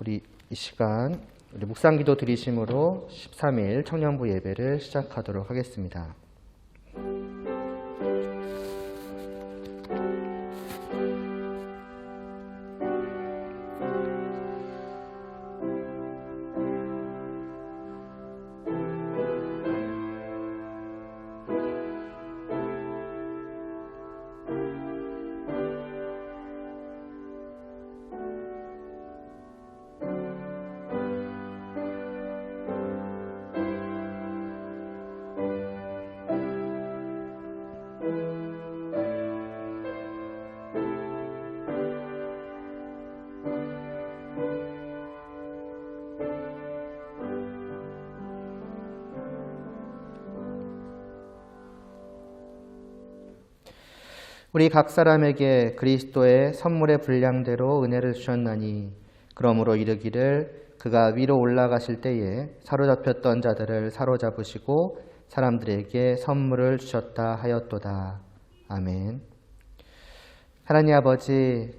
우리 이 시간 우리 묵상기도 드리심으로 13일 청년부 예배를 시작하도록 하겠습니다. 우리 각 사람에게 그리스도의 선물의 분량대로 은혜를 주셨나니 그러므로 이르기를 그가 위로 올라가실 때에 사로잡혔던 자들을 사로잡으시고 사람들에게 선물을 주셨다 하였도다. 아멘. 하나님 아버지,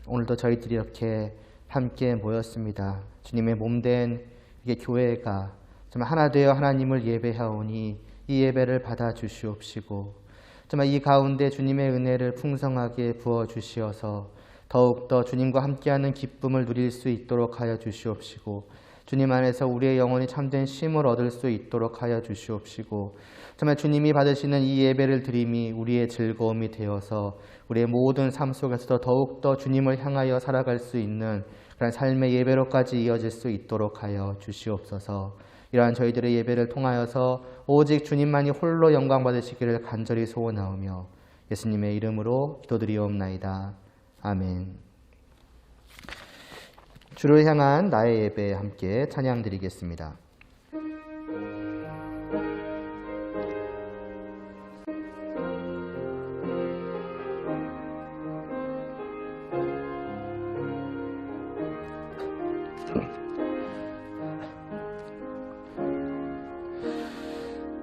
오늘도 저희들이 이렇게 함께 모였습니다. 주님의 몸된 이게 교회가 정말 하나 되어 하나님을 예배하오니 이 예배를 받아 주시옵시고 정말 이 가운데 주님의 은혜를 풍성하게 부어주시어서 더욱더 주님과 함께하는 기쁨을 누릴 수 있도록 하여 주시옵시고 주님 안에서 우리의 영혼이 참된 쉼을 얻을 수 있도록 하여 주시옵시고 정말 주님이 받으시는 이 예배를 드림이 우리의 즐거움이 되어서 우리의 모든 삶 속에서도 더욱더 주님을 향하여 살아갈 수 있는 그런 삶의 예배로까지 이어질 수 있도록 하여 주시옵소서. 이러한 저희들의 예배를 통하여서 오직 주님만이 홀로 영광 받으시기를 간절히 소원하오며 예수님의 이름으로 기도드리옵나이다. 아멘. 주를 향한 나의 예배 함께 찬양 드리겠습니다.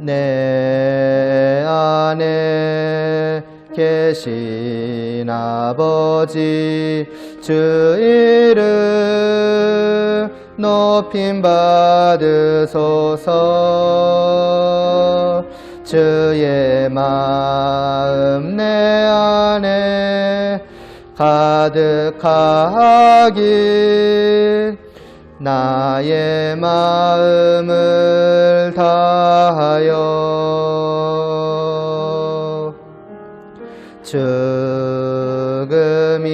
내 안에 계신 아버지 주 이름 높임 받으소서. 주의 마음 내 안에 가득하길 나의 마음을 다하여 죽음이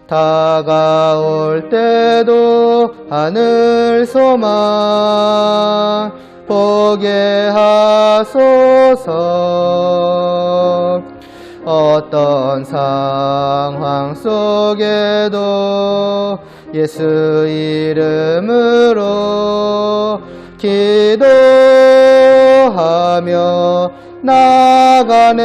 다가올 때도 하늘 소망 보게 하소서. 어떤 상황 속에도 예수 이름으로 기도하며 나가네.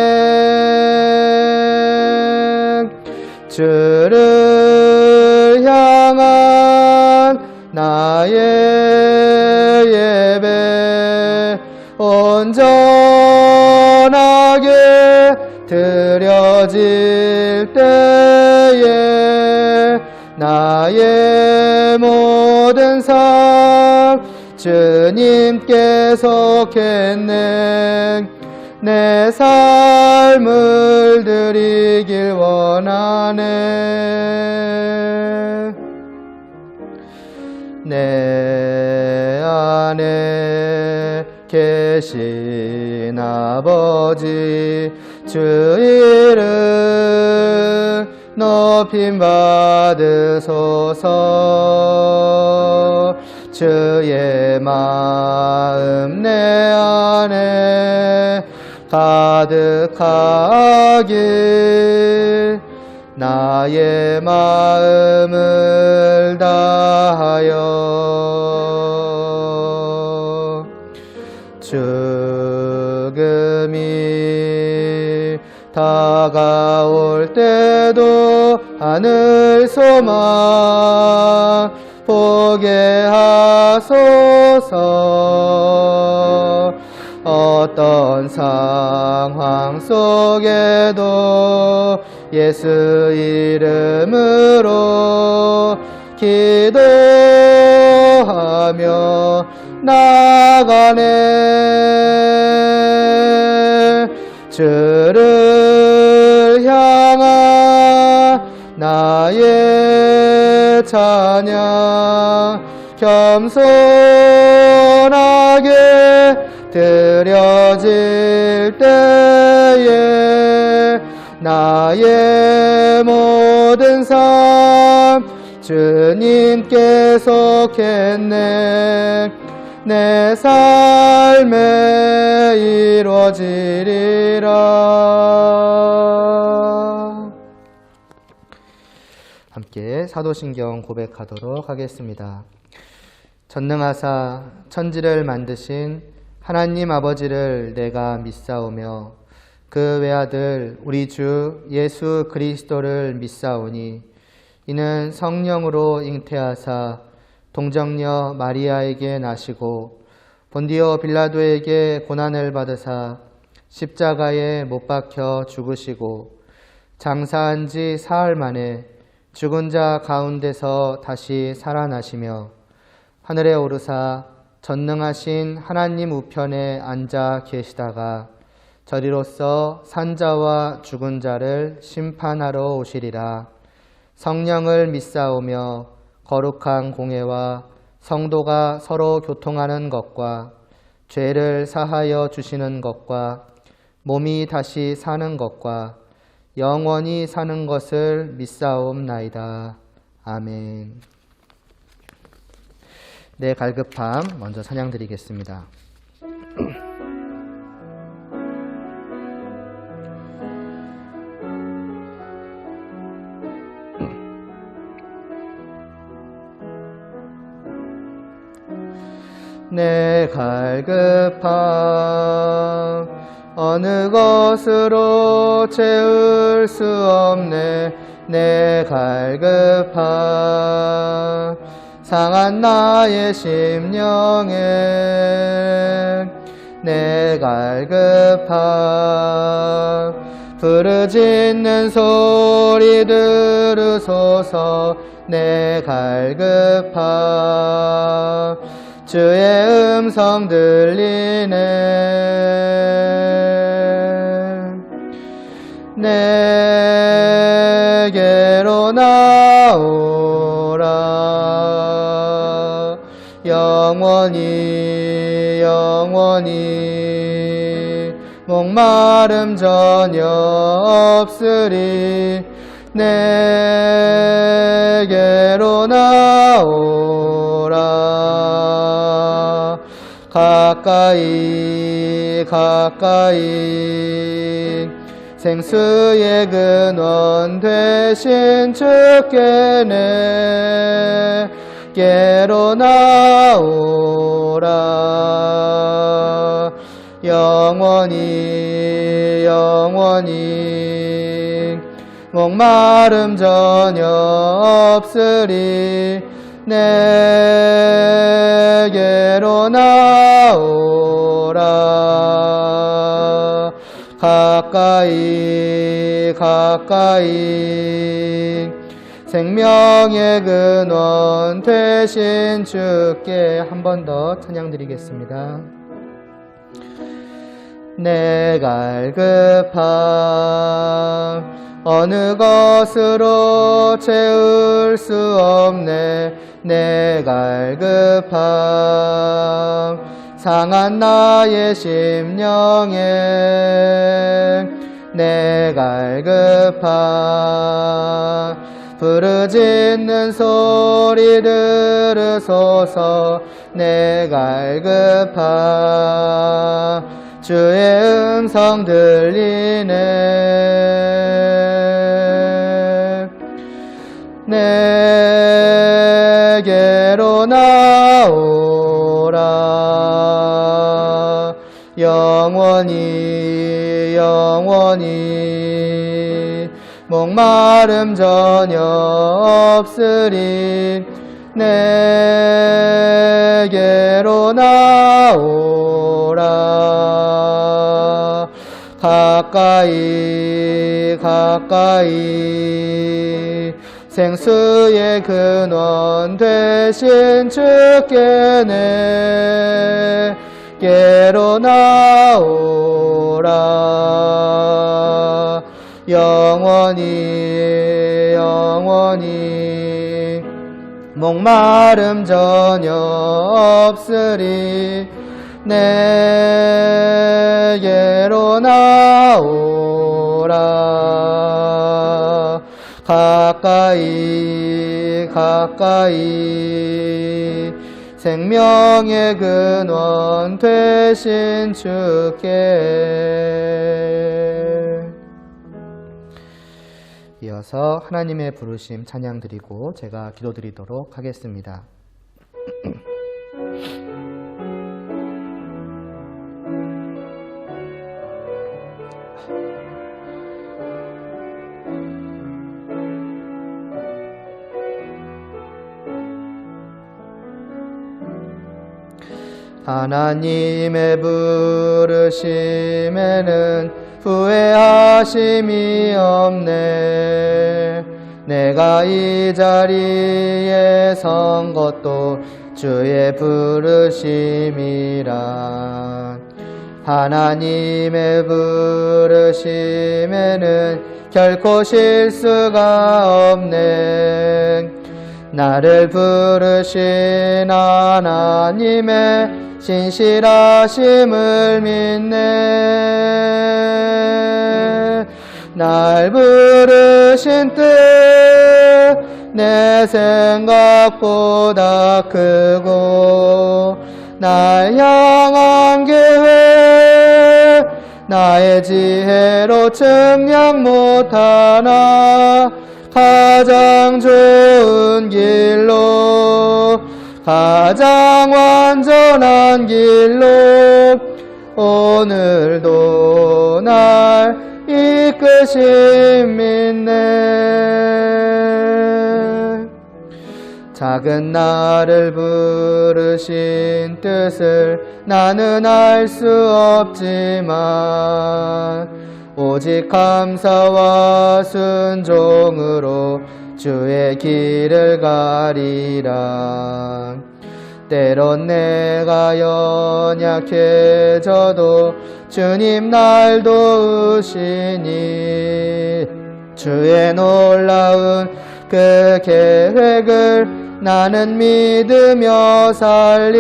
주를 향한 나의 예배 온전하게 드려질 때에 나의 모든 삶 주님께 속했네. 내 삶을 드리길 원하네. 내 안에 계신 아버지 주 이름 높임 받으소서. 주의 마음 내 안에 가득하길 나의 마음을 다하여 죽음이 다가올 때도 하늘 소망 보게 하소서. 어떤 상황 속에도 예수 이름으로 기도하며 나가네. 주를 향한 나의 찬양 겸손하게 드려질 때에 나의 모든 삶 주님께 속했네. 내 삶에 이루어지리라. 함께 사도신경 고백하도록 하겠습니다. 전능하사 천지를 만드신 하나님 아버지를 내가 믿사오며 그 외아들 우리 주 예수 그리스도를 믿사오니 이는 성령으로 잉태하사 동정녀 마리아에게 나시고 본디오 빌라도에게 고난을 받으사 십자가에 못 박혀 죽으시고 장사한 지 사흘 만에 죽은 자 가운데서 다시 살아나시며 하늘에 오르사 전능하신 하나님 우편에 앉아 계시다가 저리로서 산자와 죽은 자를 심판하러 오시리라. 성령을 믿사오며 거룩한 공회와 성도가 서로 교통하는 것과 죄를 사하여 주시는 것과 몸이 다시 사는 것과 영원히 사는 것을 믿사옵나이다. 아멘. 내 갈급함 먼저 찬양드리겠습니다. 내 갈급함 어느 것으로 채울 수 없네. 내 갈급함 상한 나의 심령에 내 갈급함 부르짖는 소리 들으소서. 내 갈급함 주의 음성 들리네. 내게로 나오라. 영원히 영원히 목마름 전혀 없으리. 내게로 나오라. 가까이 가까이 생수의 근원 되신 주께 내게로 나오라. 영원히 영원히 목마름 전혀 없으리. 내게로 나오라. 가까이 가까이 생명의 근원 되신 주께 한 번 더 찬양 드리겠습니다. 내 갈급함 어느 것으로 채울 수 없네. 내 갈급함 상한 나의 심령에 내 갈급함 부르짖는 소리 들으소서. 내 갈급함 주의 음성 들리네. 내게로 나오라. 영원히 영원히 목마름 전혀 없으리. 내게로 나오라. 가까이 가까이 생수의 근원 되신 주께 내게로 나오라. 영원히 영원히 목마름 전혀 없으리. 내게로 나오라. 가까이 가까이 생명의 근원 되신 주께. 이어서 하나님의 부르심 찬양 드리고 제가 기도 드리도록 하겠습니다. 하나님의 부르심에는 후회하심이 없네. 내가 이 자리에 선 것도 주의 부르심이라. 하나님의 부르심에는 결코 실수가 없네. 나를 부르신 하나님의 신실하심을 믿네. 날 부르신 뜻 내 생각보다 크고 날 향한 계획 나의 지혜로 측량 못하나 가장 좋은 길로 가장 완전한 길로 오늘도 날 이끄심 믿네. 작은 나를 부르신 뜻을 나는 알 수 없지만 오직 감사와 순종으로 주의 길을 가리라. 때론 내가 연약해져도 주님 날 도우시니 주의 놀라운 그 계획을 나는 믿으며 살리.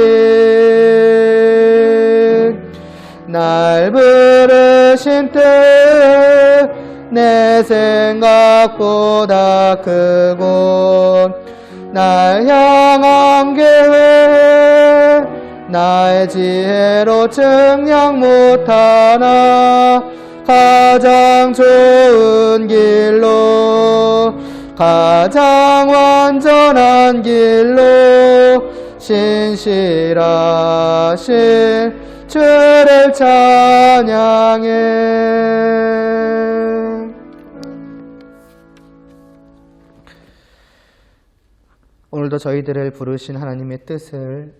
날 부르신 뜻 내 생각보다 크고 날 향한 계획 나의 지혜로 측량 못하나 가장 좋은 길로 가장 완전한 길로 신실하신 주를 찬양해. 오늘도 저희들을 부르신 하나님의 뜻을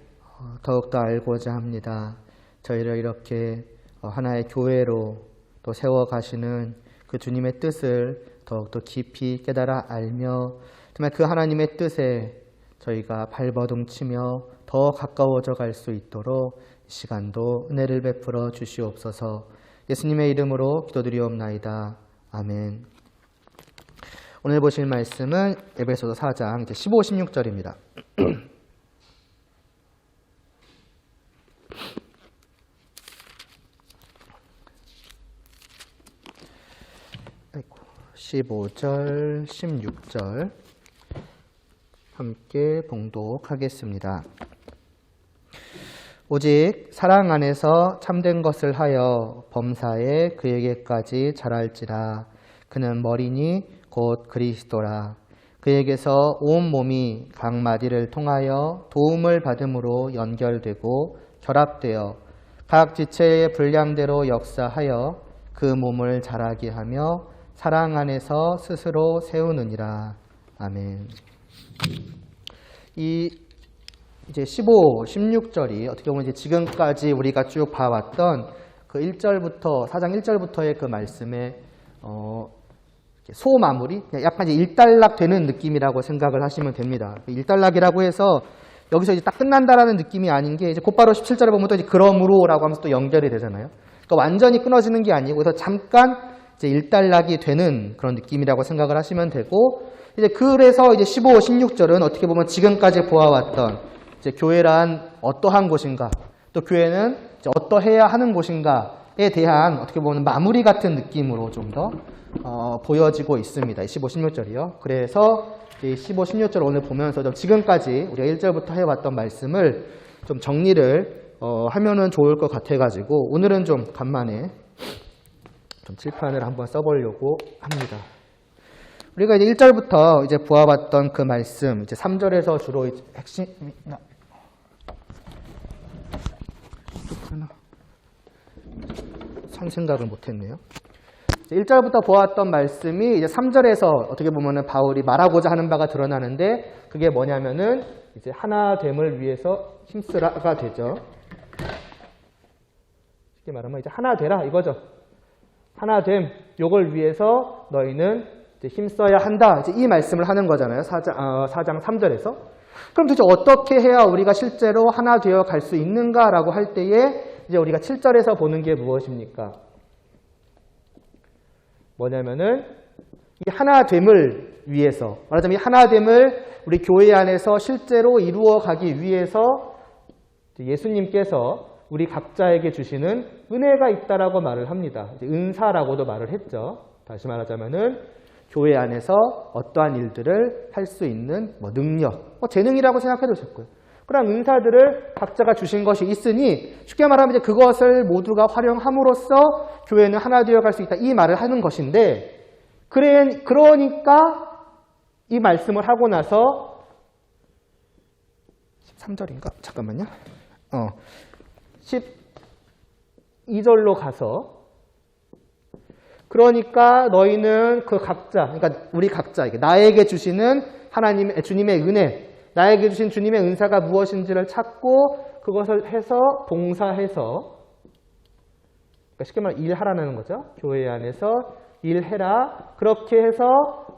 더욱더 알고자 합니다. 저희를 이렇게 하나의 교회로 또 세워가시는 그 주님의 뜻을 더욱더 깊이 깨달아 알며 정말 그 하나님의 뜻에 저희가 발버둥치며 더 가까워져 갈 수 있도록 이 시간도 은혜를 베풀어 주시옵소서. 예수님의 이름으로 기도드리옵나이다. 아멘. 오늘 보실 말씀은 에베소서 4장 15, 16절입니다. 아이고, 15절, 16절 함께 봉독하겠습니다. 오직 사랑 안에서 참된 것을 하여 범사에 그에게까지 자랄지라. 그는 머리니 곧 그리스도라. 그에게서 온 몸이 각 마디를 통하여 도움을 받음으로 연결되고 결합되어 각 지체의 분량대로 역사하여 그 몸을 자라게 하며 사랑 안에서 스스로 세우느니라. 아멘. 이제 15, 16절이 어떻게 보면 이제 지금까지 우리가 쭉 봐왔던 그 1절부터, 4장 1절부터의 그 말씀에 소마무리, 약간 이제 일단락되는 느낌이라고 생각을 하시면 됩니다. 일단락이라고 해서 여기서 이제 딱 끝난다라는 느낌이 아닌 게 이제 곧바로 17절에 보면 또 이제 그러므로라고 하면서 또 연결이 되잖아요. 그러니까 완전히 끊어지는 게 아니고 그래서 잠깐 이제 일단락이 되는 그런 느낌이라고 생각을 하시면 되고 이제 그래서 이제 15, 16절은 어떻게 보면 지금까지 보아왔던 이제 교회란 어떠한 곳인가 또 교회는 이제 어떠해야 하는 곳인가에 대한 어떻게 보면 마무리 같은 느낌으로 좀 더 보여지고 있습니다. 15, 16절이요. 그래서 15, 16절 오늘 보면서 좀 지금까지 우리가 1절부터 해왔던 말씀을 좀 정리를 하면은 좋을 것 같아가지고 오늘은 좀 간만에 좀 칠판을 한번 써보려고 합니다. 우리가 이제 1절부터 이제 보아봤던 그 말씀, 이제 3절에서 주로 이제 핵심, 선 생각을 못했네요. 1절부터 보았던 말씀이 이제 3절에서 어떻게 보면은 바울이 말하고자 하는 바가 드러나는데 그게 뭐냐면은 이제 하나됨을 위해서 힘쓰라가 되죠. 쉽게 말하면 이제 하나 되라 이거죠. 하나됨, 요걸 위해서 너희는 이제 힘써야 한다. 이제 이 말씀을 하는 거잖아요. 4장 3절에서. 그럼 도대체 어떻게 해야 우리가 실제로 하나 되어 갈 수 있는가라고 할 때에 이제 우리가 7절에서 보는 게 무엇입니까? 뭐냐면은 이 하나됨을 위해서, 말하자면 이 하나됨을 우리 교회 안에서 실제로 이루어 가기 위해서 예수님께서 우리 각자에게 주시는 은혜가 있다라고 말을 합니다. 이제 은사라고도 말을 했죠. 다시 말하자면은 교회 안에서 어떠한 일들을 할 수 있는 능력, 재능이라고 생각해도 좋고요. 그런 은사들을 각자가 주신 것이 있으니 쉽게 말하면 이제 그것을 모두가 활용함으로써 교회는 하나 되어 갈 수 있다. 이 말을 하는 것인데 그러니까 이 말씀을 하고 나서 13절인가? 잠깐만요. 12절로 가서 그러니까 너희는 그 각자, 그러니까 우리 각자에게 나에게 주시는 주님의 은혜, 나에게 주신 주님의 은사가 무엇인지를 찾고 그것을 해서 봉사해서, 그러니까 쉽게 말하면 일하라는 거죠. 교회 안에서 일해라. 그렇게 해서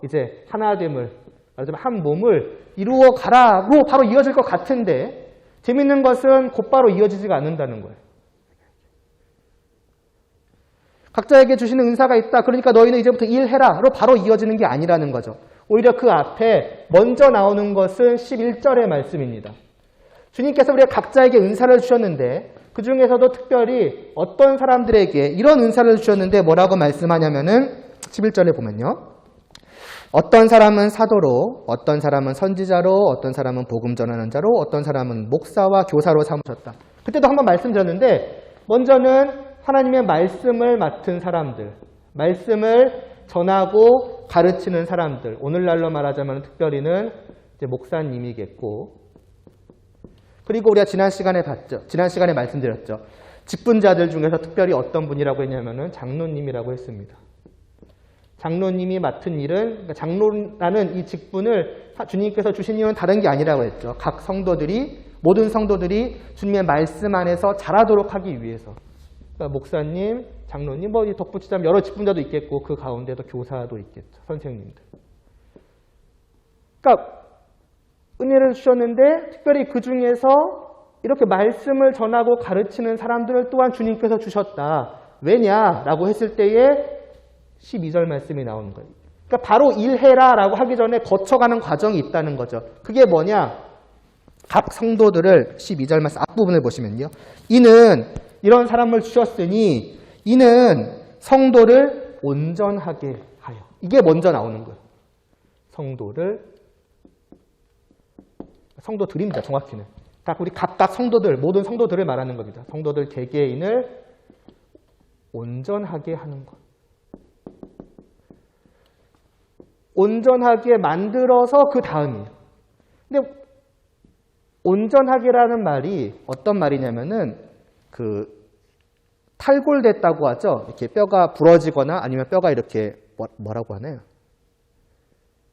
이제 하나됨을, 말하자면 한 몸을 이루어 가라로 바로 이어질 것 같은데 재밌는 것은 곧바로 이어지지가 않는다는 거예요. 각자에게 주시는 은사가 있다. 그러니까 너희는 이제부터 일해라로 바로 이어지는 게 아니라는 거죠. 오히려 그 앞에 먼저 나오는 것은 11절의 말씀입니다. 주님께서 우리가 각자에게 은사를 주셨는데 그 중에서도 특별히 어떤 사람들에게 이런 은사를 주셨는데 뭐라고 말씀하냐면은 11절에 보면요. 어떤 사람은 사도로, 어떤 사람은 선지자로, 어떤 사람은 복음 전하는 자로, 어떤 사람은 목사와 교사로 삼으셨다. 그때도 한번 말씀드렸는데 먼저는 하나님의 말씀을 맡은 사람들, 말씀을 전하고 가르치는 사람들, 오늘날로 말하자면 특별히는 이제 목사님이겠고, 그리고 우리가 지난 시간에 봤죠. 지난 시간에 말씀드렸죠. 직분자들 중에서 특별히 어떤 분이라고 했냐면은 장로님이라고 했습니다. 장로님이 맡은 일은, 그러니까 장로라는 이 직분을 주님께서 주신 이유는 다른 게 아니라고 했죠. 각 성도들이, 모든 성도들이 주님의 말씀 안에서 자라도록 하기 위해서. 그러니까 목사님, 장로님, 덧붙이자면 여러 직분자도 있겠고 그 가운데도 교사도 있겠죠. 선생님들. 그러니까 은혜를 주셨는데 특별히 그 중에서 이렇게 말씀을 전하고 가르치는 사람들을 또한 주님께서 주셨다. 왜냐라고 했을 때에 12절 말씀이 나오는 거예요. 그러니까 바로 일해라라고 하기 전에 거쳐가는 과정이 있다는 거죠. 그게 뭐냐? 각 성도들을 12절 말씀 앞부분을 보시면요. 이는 이런 사람을 주셨으니 이는 성도를 온전하게 하여. 이게 먼저 나오는 거예요. 성도들입니다. 정확히는. 우리 각각 성도들, 모든 성도들을 말하는 겁니다. 성도들 개개인을 온전하게 하는 것. 온전하게 만들어서 그 다음이에요. 근데 온전하게라는 말이 어떤 말이냐면은 탈골됐다고 하죠. 이렇게 뼈가 부러지거나 아니면 뼈가 이렇게 뭐라고 하나요?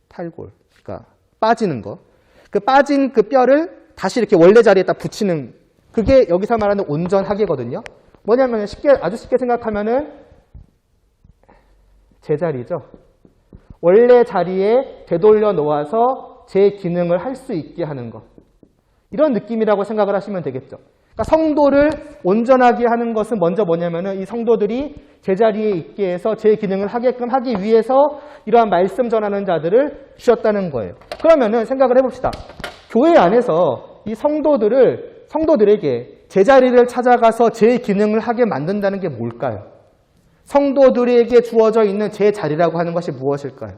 탈골. 그러니까 빠지는 거. 그 빠진 그 뼈를 다시 이렇게 원래 자리에다 붙이는, 그게 여기서 말하는 온전하게거든요. 뭐냐면 아주 쉽게 생각하면은 제자리죠. 원래 자리에 되돌려 놓아서 제 기능을 할 수 있게 하는 것. 이런 느낌이라고 생각을 하시면 되겠죠. 그러니까 성도를 온전하게 하는 것은 먼저 뭐냐면은 이 성도들이 제자리에 있게 해서 제 기능을 하게끔 하기 위해서 이러한 말씀 전하는 자들을 주셨다는 거예요. 그러면은 생각을 해봅시다. 교회 안에서 이 성도들에게 제자리를 찾아가서 제 기능을 하게 만든다는 게 뭘까요? 성도들에게 주어져 있는 제 자리라고 하는 것이 무엇일까요?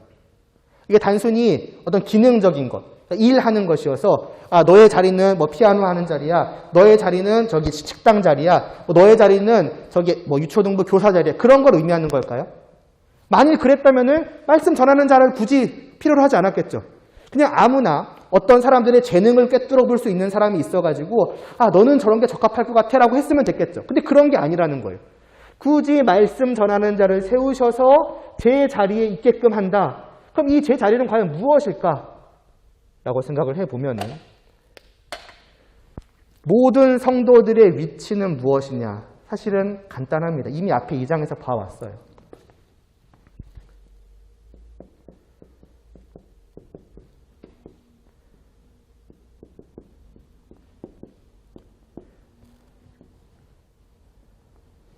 이게 단순히 어떤 기능적인 것, 일하는 것이어서 너의 자리는 뭐 피아노 하는 자리야, 너의 자리는 저기 식당 자리야, 너의 자리는 저기 뭐 유초등부 교사 자리야, 그런 걸 의미하는 걸까요? 만일 그랬다면은 말씀 전하는 자를 굳이 필요로 하지 않았겠죠. 그냥 아무나 어떤 사람들의 재능을 꿰뚫어 볼 수 있는 사람이 있어가지고 너는 저런 게 적합할 것 같아 라고 했으면 됐겠죠. 근데 그런 게 아니라는 거예요. 굳이 말씀 전하는 자를 세우셔서 제 자리에 있게끔 한다. 그럼 이 제 자리는 과연 무엇일까? 라고 생각을 해보면은 모든 성도들의 위치는 무엇이냐? 사실은 간단합니다. 이미 앞에 2장에서 봐왔어요.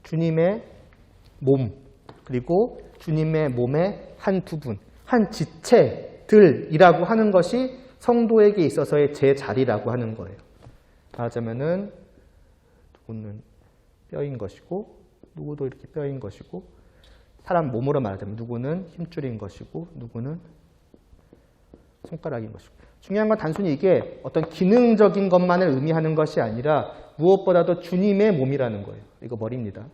주님의 몸, 그리고 주님의 몸의 한 부분, 한 지체들이라고 하는 것이 성도에게 있어서의 제 자리라고 하는 거예요. 말하자면은 누구는 뼈인 것이고 누구도 이렇게 뼈인 것이고 사람 몸으로 말하자면 누구는 힘줄인 것이고 누구는 손가락인 것이고 중요한 건 단순히 이게 어떤 기능적인 것만을 의미하는 것이 아니라 무엇보다도 주님의 몸이라는 거예요. 이거 머리입니다.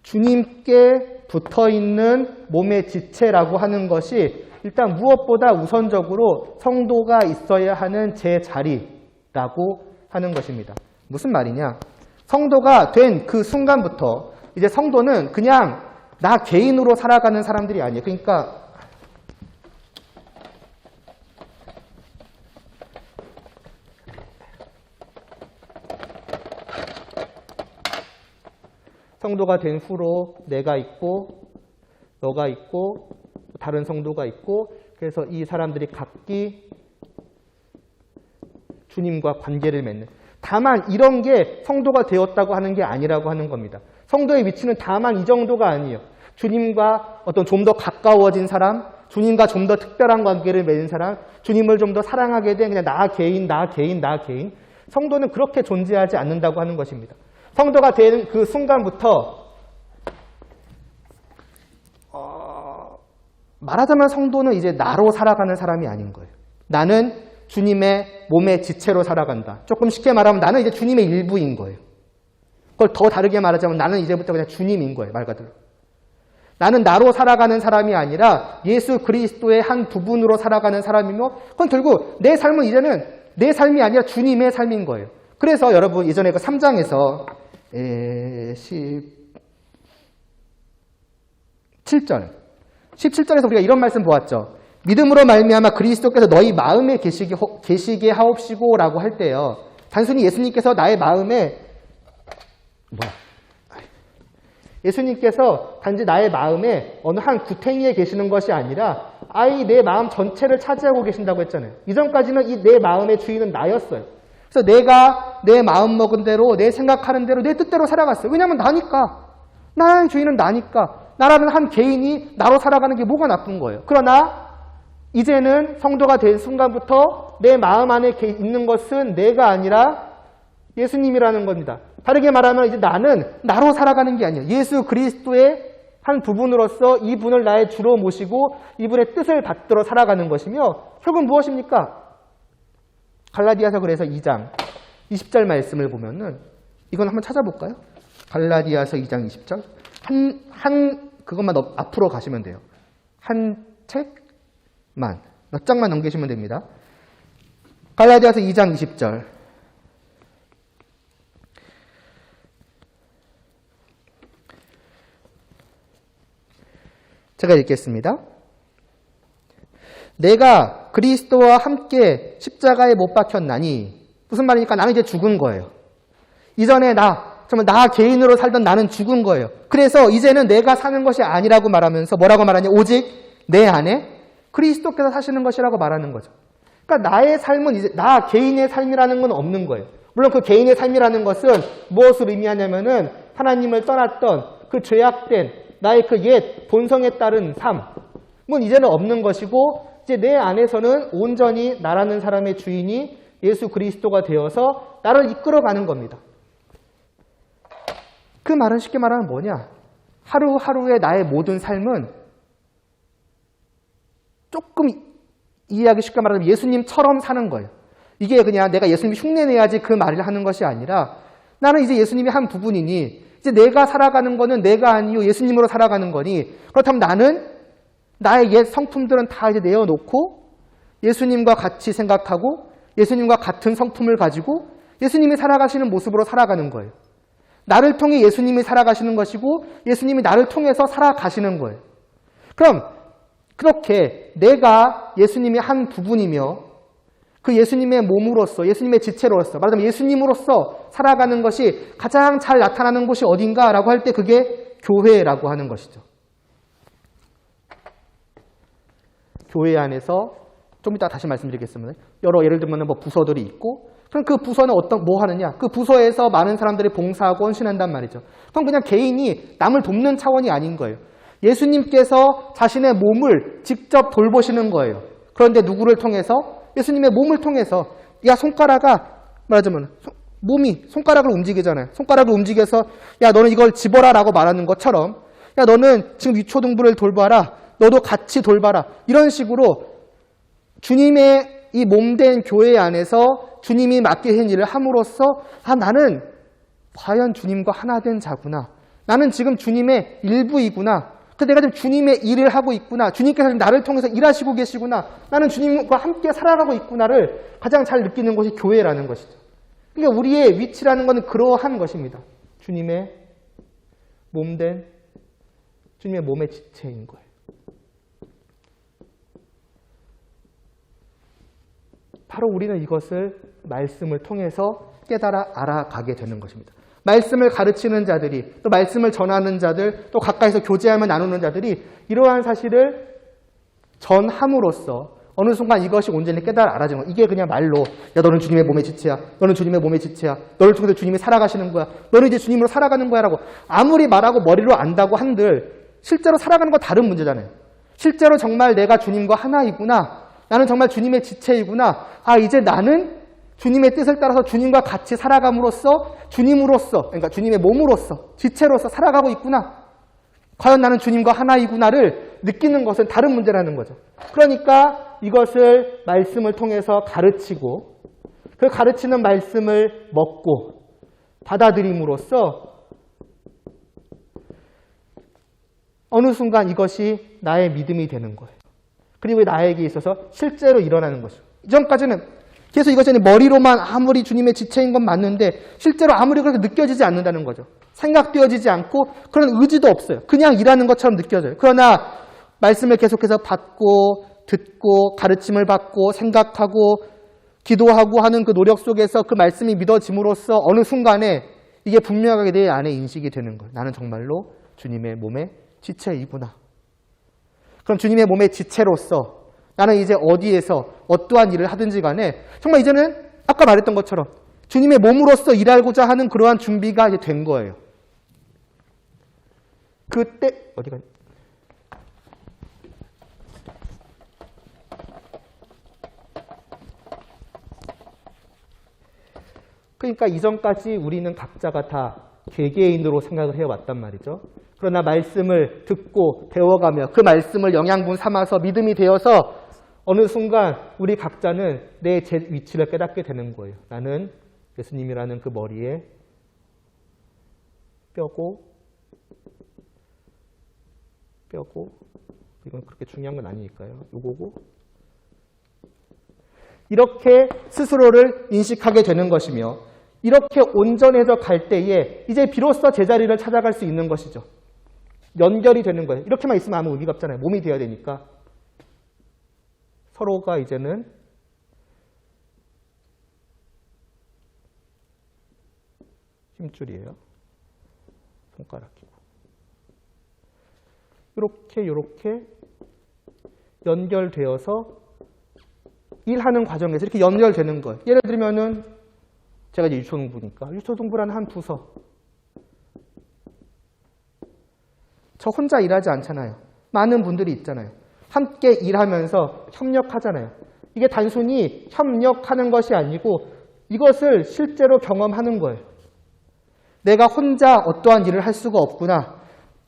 주님께 붙어있는 몸의 지체라고 하는 것이 일단 무엇보다 우선적으로 성도가 있어야 하는 제 자리라고 하는 것입니다. 무슨 말이냐? 성도가 된 그 순간부터 이제 성도는 그냥 나 개인으로 살아가는 사람들이 아니에요. 그러니까 성도가 된 후로 내가 있고 너가 있고 다른 성도가 있고 그래서 이 사람들이 각기 주님과 관계를 맺는 다만 이런 게 성도가 되었다고 하는 게 아니라고 하는 겁니다. 성도의 위치는 다만 이 정도가 아니에요. 주님과 어떤 좀 더 가까워진 사람, 주님과 좀 더 특별한 관계를 맺은 사람, 주님을 좀 더 사랑하게 된 그냥 나 개인. 성도는 그렇게 존재하지 않는다고 하는 것입니다. 성도가 되는 그 순간부터 말하자면 성도는 이제 나로 살아가는 사람이 아닌 거예요. 나는 주님의 몸의 지체로 살아간다. 조금 쉽게 말하면 나는 이제 주님의 일부인 거예요. 그걸 더 다르게 말하자면 나는 이제부터 그냥 주님인 거예요. 말 그대로. 나는 나로 살아가는 사람이 아니라 예수 그리스도의 한 부분으로 살아가는 사람이며 그건 결국 내 삶은 이제는 내 삶이 아니라 주님의 삶인 거예요. 그래서 여러분 예전에 그 3장에서 17절에서 우리가 이런 말씀 보았죠. 믿음으로 말미암아 그리스도께서 너희 마음에 계시게 하옵시고라고 할 때요. 단순히 예수님께서 나의 마음에 예수님께서 단지 나의 마음에 어느 한 구탱이에 계시는 것이 아니라 내 마음 전체를 차지하고 계신다고 했잖아요. 이전까지는 이 내 마음의 주인은 나였어요. 그래서 내가 내 마음 먹은 대로 내 생각하는 대로 내 뜻대로 살아갔어요. 왜냐하면 나니까. 나의 주인은 나니까. 나라는 한 개인이 나로 살아가는 게 뭐가 나쁜 거예요. 그러나 이제는 성도가 된 순간부터 내 마음 안에 있는 것은 내가 아니라 예수님이라는 겁니다. 다르게 말하면 이제 나는 나로 살아가는 게 아니에요. 예수 그리스도의 한 부분으로서 이분을 나의 주로 모시고 이분의 뜻을 받들어 살아가는 것이며 결국 무엇입니까? 갈라디아서 그래서 2장 20절 말씀을 보면은 이건 한번 찾아볼까요? 갈라디아서 2장 20절 그것만 앞으로 가시면 돼요. 한 책만 몇 장만 넘기시면 됩니다. 갈라디아서 2장 20절 제가 읽겠습니다. 내가 그리스도와 함께 십자가에 못 박혔나니 무슨 말이니까 나는 이제 죽은 거예요. 이전에 정말 나 개인으로 살던 나는 죽은 거예요. 그래서 이제는 내가 사는 것이 아니라고 말하면서 뭐라고 말하냐? 오직 내 안에 그리스도께서 사시는 것이라고 말하는 거죠. 그러니까 나의 삶은 이제 나 개인의 삶이라는 건 없는 거예요. 물론 그 개인의 삶이라는 것은 무엇을 의미하냐면은 하나님을 떠났던 그 죄악된 나의 그 옛 본성에 따른 삶은 이제는 없는 것이고 이제 내 안에서는 온전히 나라는 사람의 주인이 예수 그리스도가 되어서 나를 이끌어가는 겁니다. 그 말은 쉽게 말하면 뭐냐? 하루하루의 나의 모든 삶은 조금 이해하기 쉽게 말하면 예수님처럼 사는 거예요. 이게 그냥 내가 예수님 흉내내야지 그 말을 하는 것이 아니라 나는 이제 예수님이 한 부분이니 이제 내가 살아가는 거는 내가 아니요 예수님으로 살아가는 거니 그렇다면 나는 나의 옛 성품들은 다 이제 내어놓고 예수님과 같이 생각하고 예수님과 같은 성품을 가지고 예수님이 살아가시는 모습으로 살아가는 거예요. 나를 통해 예수님이 살아가시는 것이고 예수님이 나를 통해서 살아가시는 거예요. 그럼 그렇게 내가 예수님의 한 부분이며 그 예수님의 몸으로서 예수님의 지체로서 말하자면 예수님으로서 살아가는 것이 가장 잘 나타나는 곳이 어딘가라고 할 때 그게 교회라고 하는 것이죠. 교회 안에서 좀 이따 다시 말씀드리겠습니다. 여러 예를 들면 뭐 부서들이 있고 그럼 그 부서는 뭐 하느냐? 그 부서에서 많은 사람들이 봉사하고 헌신한단 말이죠. 그럼 그냥 개인이 남을 돕는 차원이 아닌 거예요. 예수님께서 자신의 몸을 직접 돌보시는 거예요. 그런데 누구를 통해서? 예수님의 몸을 통해서 야 손가락아 말하자면 손가락을 움직이잖아요. 손가락을 움직여서 야 너는 이걸 집어라 라고 말하는 것처럼 야 너는 지금 유초등부를 돌봐라. 너도 같이 돌봐라. 이런 식으로 주님의 이 몸된 교회 안에서 주님이 맡기신 일을 함으로써 나는 과연 주님과 하나 된 자구나. 나는 지금 주님의 일부이구나. 내가 지금 주님의 일을 하고 있구나. 주님께서 나를 통해서 일하시고 계시구나. 나는 주님과 함께 살아가고 있구나를 가장 잘 느끼는 것이 교회라는 것이죠. 그러니까 우리의 위치라는 것은 그러한 것입니다. 주님의 몸된 주님의 몸의 지체인 거예요. 바로 우리는 이것을 말씀을 통해서 깨달아 알아가게 되는 것입니다. 말씀을 가르치는 자들이 또 말씀을 전하는 자들 또 가까이서 교제하며 나누는 자들이 이러한 사실을 전함으로써 어느 순간 이것이 온전히 깨달아 알아지는 거예요. 이게 그냥 말로 야 너는 주님의 몸의 지체야. 너는 주님의 몸의 지체야. 너를 통해서 주님이 살아가시는 거야. 너는 이제 주님으로 살아가는 거야 라고 아무리 말하고 머리로 안다고 한들 실제로 살아가는 건 다른 문제잖아요. 실제로 정말 내가 주님과 하나이구나. 나는 정말 주님의 지체이구나. 이제 나는 주님의 뜻을 따라서 주님과 같이 살아감으로써 주님으로서 그러니까 주님의 몸으로서 지체로서 살아가고 있구나. 과연 나는 주님과 하나이구나를 느끼는 것은 다른 문제라는 거죠. 그러니까 이것을 말씀을 통해서 가르치고 그 가르치는 말씀을 먹고 받아들임으로써 어느 순간 이것이 나의 믿음이 되는 거예요. 그리고 나에게 있어서 실제로 일어나는 것이죠. 이전까지는 계속 이것이 머리로만 아무리 주님의 지체인 건 맞는데 실제로 아무리 그렇게 느껴지지 않는다는 거죠. 생각되어지지 않고 그런 의지도 없어요. 그냥 일하는 것처럼 느껴져요. 그러나 말씀을 계속해서 받고 듣고 가르침을 받고 생각하고 기도하고 하는 그 노력 속에서 그 말씀이 믿어짐으로써 어느 순간에 이게 분명하게 내 안에 인식이 되는 거예요. 나는 정말로 주님의 몸의 지체이구나. 그럼 주님의 몸의 지체로서 나는 이제 어디에서 어떠한 일을 하든지 간에 정말 이제는 아까 말했던 것처럼 주님의 몸으로서 일하고자 하는 그러한 준비가 이제 된 거예요. 그때 어디가 그러니까 이전까지 우리는 각자가 다 개개인으로 생각을 해왔단 말이죠. 그러나 말씀을 듣고 배워가며 그 말씀을 영양분 삼아서 믿음이 되어서 어느 순간 우리 각자는 내 제 위치를 깨닫게 되는 거예요. 나는 예수님이라는 그 머리에 뼈고 이건 그렇게 중요한 건 아니니까요. 요거고 이렇게 스스로를 인식하게 되는 것이며 이렇게 온전해져 갈 때에 이제 비로소 제자리를 찾아갈 수 있는 것이죠. 연결이 되는 거예요. 이렇게만 있으면 아무 의미가 없잖아요. 몸이 되어야 되니까. 서로가 이제는 힘줄이에요. 손가락 끼고. 이렇게 연결되어서 일하는 과정에서 이렇게 연결되는 거예요. 예를 들면은 제가 이제 유초등부니까 유초등부라는 한 부서. 저 혼자 일하지 않잖아요. 많은 분들이 있잖아요. 함께 일하면서 협력하잖아요. 이게 단순히 협력하는 것이 아니고 이것을 실제로 경험하는 거예요. 내가 혼자 어떠한 일을 할 수가 없구나.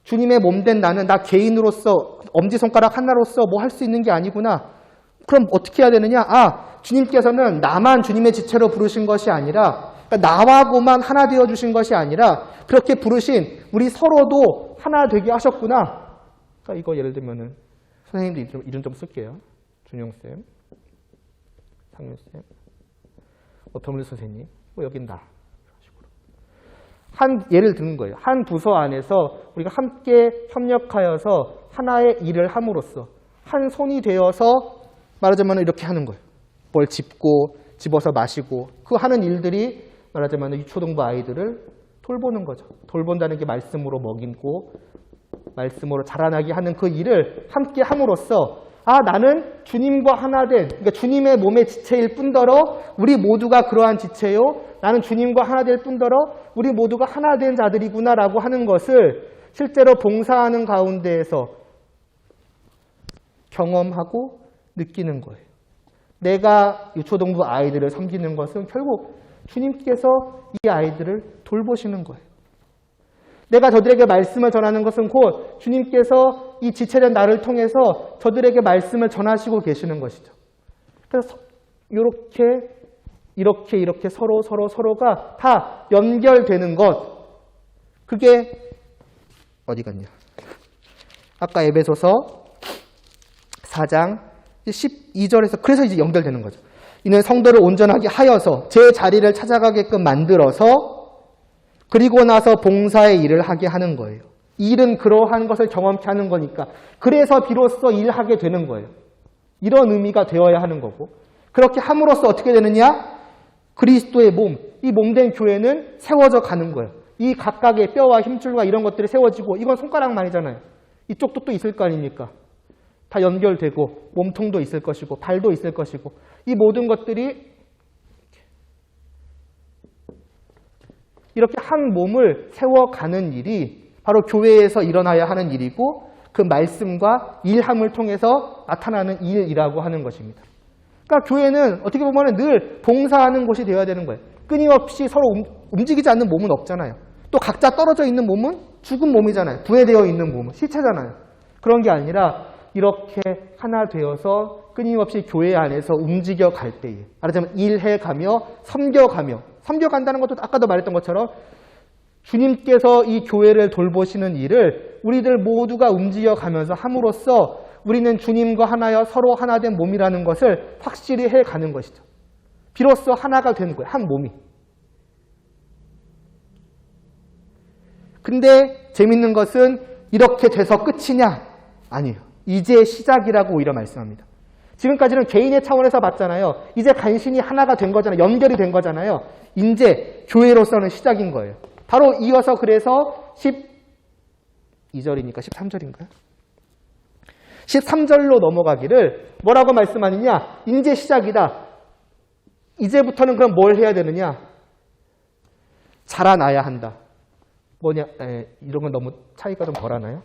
주님의 몸된 나는 나 개인으로서 엄지손가락 하나로서 뭐 할 수 있는 게 아니구나. 그럼 어떻게 해야 되느냐? 주님께서는 나만 주님의 지체로 부르신 것이 아니라 그러니까 나하고만 하나 되어 주신 것이 아니라 그렇게 부르신 우리 서로도 하나 되게 하셨구나. 그러니까 이거 예를 들면은 선생님도 이름 좀 쓸게요. 준용쌤, 상윤쌤, 변물 선생님, 여긴 나. 예를 드는 거예요. 한 부서 안에서 우리가 함께 협력하여서 하나의 일을 함으로써 한 손이 되어서 말하자면 이렇게 하는 거예요. 뭘 짚고 집어서 마시고 그 하는 일들이 말하자면 유초등부 아이들을 돌보는 거죠. 돌본다는 게 말씀으로 먹이고 말씀으로 자라나게 하는 그 일을 함께 함으로써 나는 주님과 하나 된 그러니까 주님의 몸의 지체일 뿐더러 우리 모두가 그러한 지체요. 나는 주님과 하나 될 뿐더러 우리 모두가 하나 된 자들이구나라고 하는 것을 실제로 봉사하는 가운데에서 경험하고 느끼는 거예요. 내가 유초등부 아이들을 섬기는 것은 결국 주님께서 이 아이들을 돌보시는 거예요. 내가 저들에게 말씀을 전하는 것은 곧 주님께서 이 지체된 나를 통해서 저들에게 말씀을 전하시고 계시는 것이죠. 그래서 이렇게 서로가 다 연결되는 것. 그게 어디 갔냐? 아까 에베소서 4장 12절에서 그래서 이제 연결되는 거죠. 이는 성도를 온전하게 하여서 제 자리를 찾아가게끔 만들어서 그리고 나서 봉사의 일을 하게 하는 거예요. 일은 그러한 것을 경험케 하는 거니까 그래서 비로소 일하게 되는 거예요. 이런 의미가 되어야 하는 거고 그렇게 함으로써 어떻게 되느냐? 그리스도의 몸, 이 몸된 교회는 세워져 가는 거예요. 이 각각의 뼈와 힘줄과 이런 것들이 세워지고 이건 손가락만이잖아요. 이쪽도 또 있을 거 아닙니까? 다 연결되고 몸통도 있을 것이고 발도 있을 것이고 이 모든 것들이 이렇게 한 몸을 세워가는 일이 바로 교회에서 일어나야 하는 일이고 그 말씀과 일함을 통해서 나타나는 일이라고 하는 것입니다. 그러니까 교회는 어떻게 보면 늘 봉사하는 곳이 되어야 되는 거예요. 끊임없이 서로 움직이지 않는 몸은 없잖아요. 또 각자 떨어져 있는 몸은 죽은 몸이잖아요. 분해되어 있는 몸은 시체잖아요. 그런 게 아니라 이렇게 하나 되어서 끊임없이 교회 안에서 움직여 갈 때에 말하자면 일해가며 섬겨간다는 것도 아까도 말했던 것처럼 주님께서 이 교회를 돌보시는 일을 우리들 모두가 움직여가면서 함으로써 우리는 주님과 하나여 서로 하나 된 몸이라는 것을 확실히 해가는 것이죠. 비로소 하나가 되는 거예요. 한 몸이. 근데 재밌는 것은 이렇게 돼서 끝이냐? 아니에요. 이제 시작이라고 오히려 말씀합니다. 지금까지는 개인의 차원에서 봤잖아요. 이제 간신히 하나가 된 거잖아요. 연결이 된 거잖아요. 이제 교회로서는 시작인 거예요. 바로 이어서 그래서 12절이니까 13절인가요? 13절로 넘어가기를 뭐라고 말씀하느냐? 이제 시작이다. 이제부터는 그럼 뭘 해야 되느냐? 자라나야 한다. 뭐냐? 이런 건 너무 차이가 좀 덜하나요?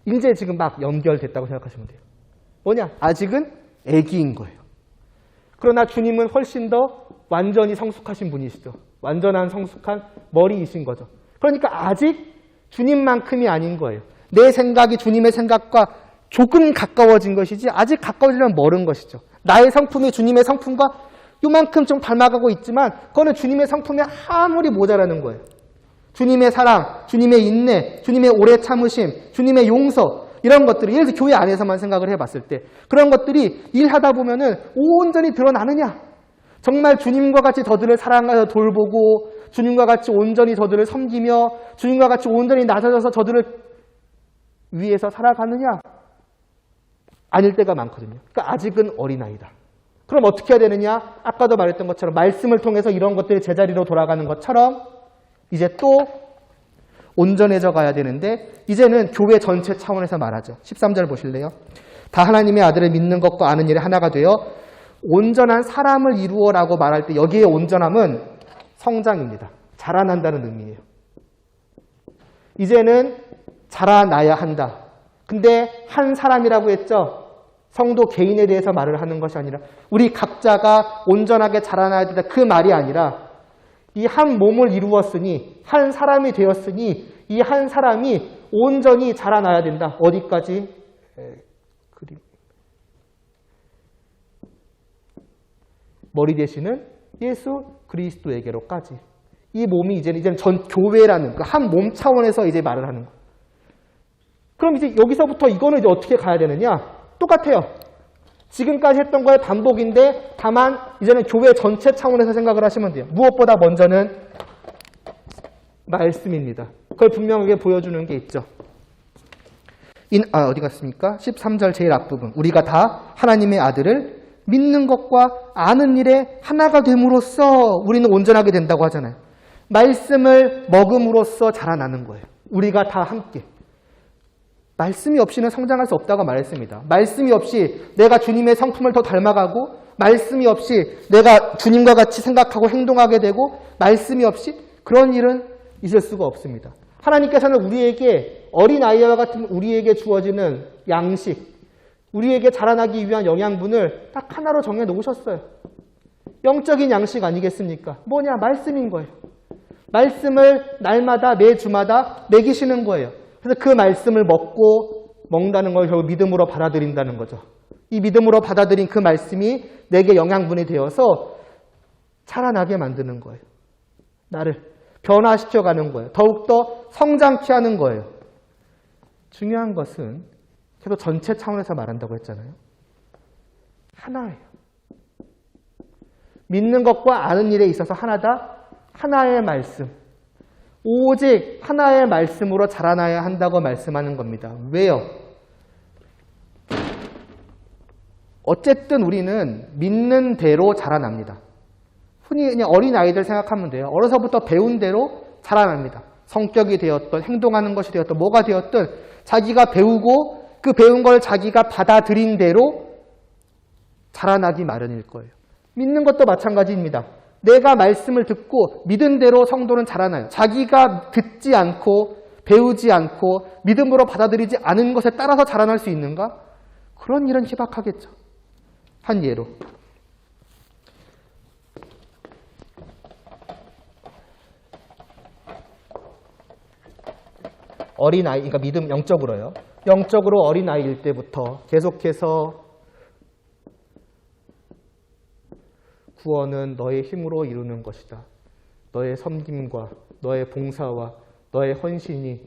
이제 지금 막 연결됐다고 생각하시면 돼요. 뭐냐? 아직은 애기인 거예요. 그러나 주님은 훨씬 더 완전히 성숙하신 분이시죠. 완전한 성숙한 머리이신 거죠. 그러니까 아직 주님만큼이 아닌 거예요. 내 생각이 주님의 생각과 조금 가까워진 것이지 아직 가까워지려면 멀은 것이죠. 나의 성품이 주님의 성품과 요만큼 좀 닮아가고 있지만 그거는 주님의 성품에 아무리 모자라는 거예요. 주님의 사랑, 주님의 인내, 주님의 오래 참으심, 주님의 용서 이런 것들이 예를 들어 교회 안에서만 생각을 해봤을 때 그런 것들이 일하다 보면은 온전히 드러나느냐? 정말 주님과 같이 저들을 사랑하여 돌보고 주님과 같이 온전히 저들을 섬기며 주님과 같이 온전히 낮아져서 저들을 위해서 살아가느냐? 아닐 때가 많거든요. 그러니까 아직은 어린아이다. 그럼 어떻게 해야 되느냐? 아까도 말했던 것처럼 말씀을 통해서 이런 것들이 제자리로 돌아가는 것처럼 이제 또 온전해져 가야 되는데 이제는 교회 전체 차원에서 말하죠. 13절 보실래요? 다 하나님의 아들을 믿는 것과 아는 일에 하나가 되어 온전한 사람을 이루어라고 말할 때 여기에 온전함은 성장입니다. 자라난다는 의미예요. 이제는 자라나야 한다. 근데 한 사람이라고 했죠. 성도 개인에 대해서 말을 하는 것이 아니라 우리 각자가 온전하게 자라나야 된다. 그 말이 아니라 이 한 몸을 이루었으니 한 사람이 되었으니 이 한 사람이 온전히 자라나야 된다. 어디까지? 그림. 머리 되시는 예수 그리스도에게로까지. 이 몸이 이제는 전 교회라는 그 한 몸 차원에서 이제 말을 하는 거예요. 그럼 이제 여기서부터 이거는 이제 어떻게 가야 되느냐? 똑같아요. 지금까지 했던 거의 반복인데 다만 이제는 교회 전체 차원에서 생각을 하시면 돼요. 무엇보다 먼저는 말씀입니다. 그걸 분명하게 보여주는 게 있죠. 어디 갔습니까? 13절 제일 앞부분. 우리가 다 하나님의 아들을 믿는 것과 아는 일에 하나가 됨으로써 우리는 온전하게 된다고 하잖아요. 말씀을 먹음으로써 자라나는 거예요. 우리가 다 함께. 말씀이 없이는 성장할 수 없다고 말했습니다. 말씀이 없이 내가 주님의 성품을 더 닮아가고 말씀이 없이 내가 주님과 같이 생각하고 행동하게 되고 말씀이 없이 그런 일은 있을 수가 없습니다. 하나님께서는 우리에게 어린아이와 같은 우리에게 주어지는 양식, 우리에게 자라나기 위한 영양분을 딱 하나로 정해놓으셨어요. 영적인 양식 아니겠습니까? 뭐냐? 말씀인 거예요. 말씀을 날마다 매주마다 먹이시는 거예요. 그래서 그 말씀을 먹는다는 걸 결국 믿음으로 받아들인다는 거죠. 이 믿음으로 받아들인 그 말씀이 내게 영양분이 되어서 자라나게 만드는 거예요. 나를 변화시켜가는 거예요. 더욱더 성장케 하는 거예요. 중요한 것은 계속 전체 차원에서 말한다고 했잖아요. 하나예요. 믿는 것과 아는 일에 있어서 하나다. 하나의 말씀. 오직 하나의 말씀으로 자라나야 한다고 말씀하는 겁니다. 왜요? 어쨌든 우리는 믿는 대로 자라납니다. 흔히 그냥 어린아이들 생각하면 돼요. 어려서부터 배운 대로 자라납니다. 성격이 되었든 행동하는 것이 되었든 뭐가 되었든 자기가 배우고 그 배운 걸 자기가 받아들인 대로 자라나기 마련일 거예요. 믿는 것도 마찬가지입니다. 내가 말씀을 듣고 믿은 대로 성도는 자라나요. 자기가 듣지 않고 배우지 않고 믿음으로 받아들이지 않은 것에 따라서 자라날 수 있는가? 그런 일은 희박하겠죠. 한 예로. 어린아이, 그러니까 믿음 영적으로요. 영적으로 어린아이일 때부터 계속해서 구원은 너의 힘으로 이루는 것이다. 너의 섬김과 너의 봉사와 너의 헌신이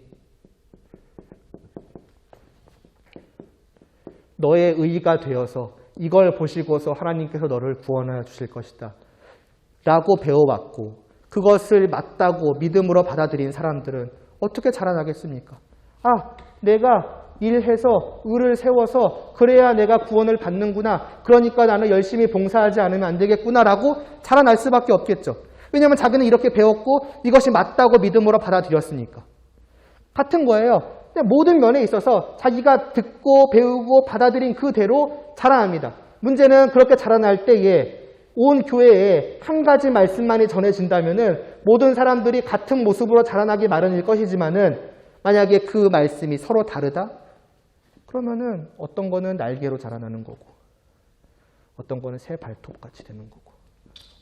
너의 의의가 되어서 이걸 보시고서 하나님께서 너를 구원하여 주실 것이다. 라고 배워왔고 그것을 맞다고 믿음으로 받아들인 사람들은 어떻게 자라나겠습니까? 내가 일해서 을을 세워서 그래야 내가 구원을 받는구나. 그러니까 나는 열심히 봉사하지 않으면 안 되겠구나라고 자라날 수밖에 없겠죠. 왜냐하면 자기는 이렇게 배웠고 이것이 맞다고 믿음으로 받아들였으니까. 같은 거예요. 모든 면에 있어서 자기가 듣고 배우고 받아들인 그대로 자라납니다. 문제는 그렇게 자라날 때에 온 교회에 한 가지 말씀만이 전해진다면은 모든 사람들이 같은 모습으로 자라나기 마련일 것이지만은 만약에 그 말씀이 서로 다르다? 그러면은 어떤 거는 날개로 자라나는 거고 어떤 거는 새 발톱같이 되는 거고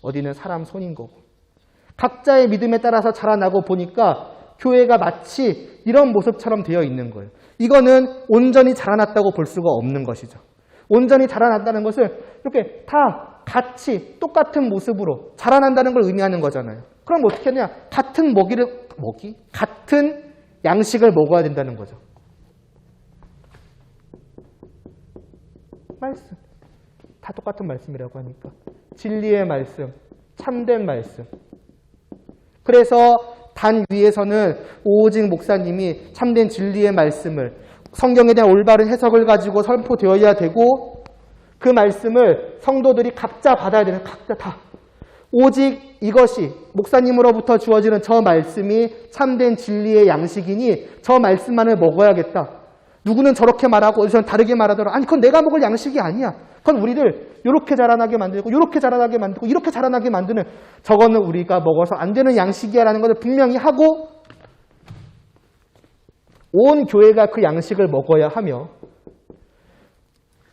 어디는 사람 손인 거고 각자의 믿음에 따라서 자라나고 보니까 교회가 마치 이런 모습처럼 되어 있는 거예요. 이거는 온전히 자라났다고 볼 수가 없는 것이죠. 온전히 자라난다는 것을 이렇게 다 같이 똑같은 모습으로 자라난다는 걸 의미하는 거잖아요. 그럼 어떻게 하냐? 같은 같은 양식을 먹어야 된다는 거죠. 말씀. 다 똑같은 말씀이라고 하니까. 진리의 말씀, 참된 말씀. 그래서 단 위에서는 오직 목사님이 참된 진리의 말씀을 성경에 대한 올바른 해석을 가지고 선포되어야 되고 그 말씀을 성도들이 각자 받아야 되는 각자 다. 오직 이것이 목사님으로부터 주어지는 저 말씀이 참된 진리의 양식이니 저 말씀만을 먹어야겠다. 누구는 저렇게 말하고 어디서는 다르게 말하더라. 아니 그건 내가 먹을 양식이 아니야. 그건 우리를 이렇게 자라나게 만들고 이렇게 자라나게 만들고 이렇게 자라나게 만드는 저거는 우리가 먹어서 안 되는 양식이야 라는 것을 분명히 하고 온 교회가 그 양식을 먹어야 하며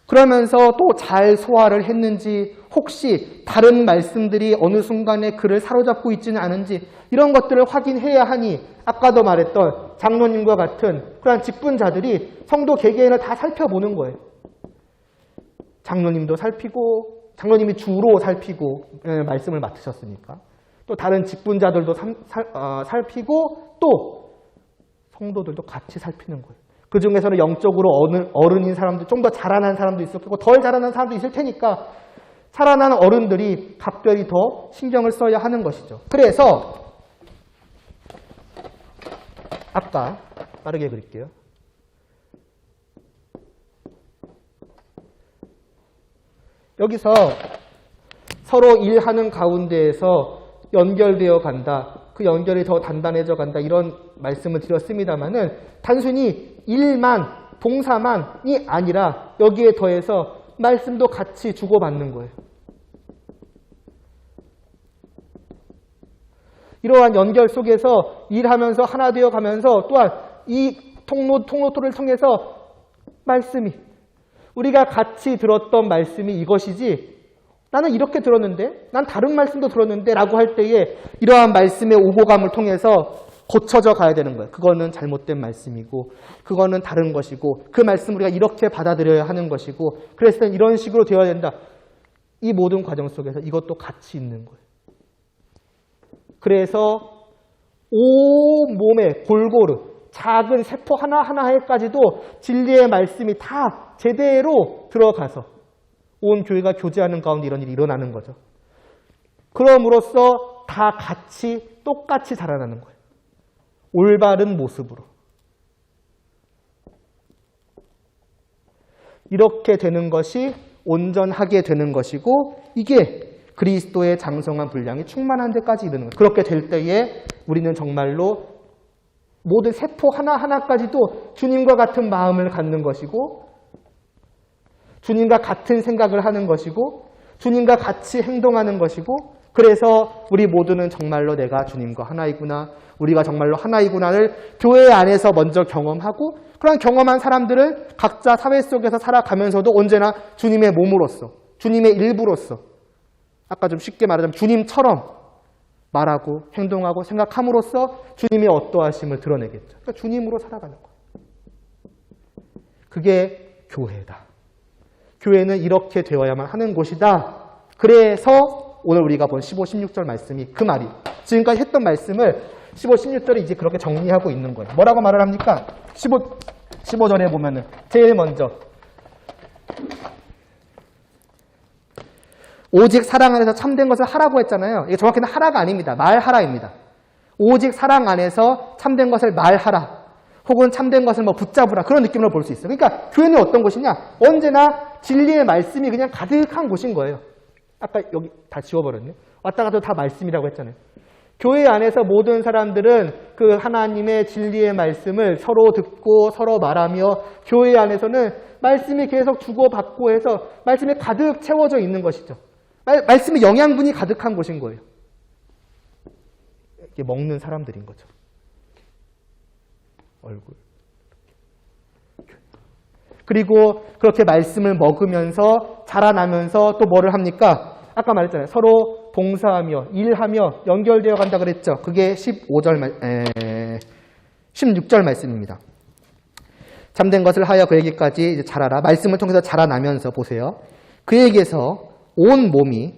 그러면서 또 잘 소화를 했는지 혹시 다른 말씀들이 어느 순간에 그를 사로잡고 있지는 않은지 이런 것들을 확인해야 하니 아까도 말했던 장로님과 같은 그런 직분자들이 성도 개개인을 다 살펴보는 거예요. 장로님도 살피고 장로님이 주로 살피고 말씀을 맡으셨으니까 또 다른 직분자들도 살피고 또 성도들도 같이 살피는 거예요. 그 중에서는 영적으로 어른인 사람도 좀 더 자라난 사람도 있을 거고 덜 자라난 사람도 있을 테니까 자라난 어른들이 각별히 더 신경을 써야 하는 것이죠. 그래서 아까 빠르게 그릴게요. 여기서 서로 일하는 가운데에서 연결되어 간다. 그 연결이 더 단단해져 간다. 이런 말씀을 드렸습니다만은 단순히 일만, 동사만이 아니라 여기에 더해서 말씀도 같이 주고받는 거예요. 이러한 연결 속에서 일하면서 하나 되어 가면서 또한 이 통로토를 통해서 말씀이 우리가 같이 들었던 말씀이 이것이지 나는 이렇게 들었는데 난 다른 말씀도 들었는데 라고 할 때에 이러한 말씀의 오고감을 통해서 고쳐져 가야 되는 거예요. 그거는 잘못된 말씀이고 그거는 다른 것이고 그 말씀 우리가 이렇게 받아들여야 하는 것이고 그래서 이런 식으로 되어야 된다. 이 모든 과정 속에서 이것도 같이 있는 거예요. 그래서 온 몸에 골고루 작은 세포 하나하나에까지도 진리의 말씀이 다 제대로 들어가서 온 교회가 교제하는 가운데 이런 일이 일어나는 거죠. 그럼으로써 다 같이 똑같이 자라나는 거예요. 올바른 모습으로. 이렇게 되는 것이 온전하게 되는 것이고 이게 그리스도의 장성한 분량이 충만한 데까지 이르는 거예요. 그렇게 될 때에 우리는 정말로 모든 세포 하나하나까지도 주님과 같은 마음을 갖는 것이고 주님과 같은 생각을 하는 것이고 주님과 같이 행동하는 것이고 그래서 우리 모두는 정말로 내가 주님과 하나이구나 우리가 정말로 하나이구나를 교회 안에서 먼저 경험하고 그런 경험한 사람들은 각자 사회 속에서 살아가면서도 언제나 주님의 몸으로서 주님의 일부로서 아까 좀 쉽게 말하자면 주님처럼 말하고 행동하고 생각함으로써 주님의 어떠하심을 드러내겠죠. 그러니까 주님으로 살아가는 거예요. 그게 교회다. 교회는 이렇게 되어야만 하는 곳이다. 그래서 오늘 우리가 본 15, 16절 말씀이 그 말이 지금까지 했던 말씀을 15, 16절에 이제 그렇게 정리하고 있는 거예요. 뭐라고 말을 합니까? 15절에 보면은 제일 먼저 오직 사랑 안에서 참된 것을 하라고 했잖아요. 이게 정확히는 하라가 아닙니다. 말하라입니다. 오직 사랑 안에서 참된 것을 말하라. 혹은 참된 것을 뭐 붙잡으라. 그런 느낌으로 볼 수 있어요. 그러니까 교회는 어떤 곳이냐? 언제나 진리의 말씀이 그냥 가득한 곳인 거예요. 아까 여기 다 지워버렸네. 왔다 갔다 다 말씀이라고 했잖아요. 교회 안에서 모든 사람들은 그 하나님의 진리의 말씀을 서로 듣고 서로 말하며 교회 안에서는 말씀이 계속 주고받고 해서 말씀이 가득 채워져 있는 것이죠. 말씀의 영양분이 가득한 곳인 거예요. 이게 먹는 사람들인 거죠. 얼굴. 그리고 그렇게 말씀을 먹으면서 자라나면서 또 뭐를 합니까? 아까 말했잖아요. 서로 봉사하며 일하며 연결되어 간다 그랬죠. 그게 16절 말씀입니다. 참된 것을 하여 그에게까지 이제 자라라. 말씀을 통해서 자라나면서 보세요. 그에게서 온 몸이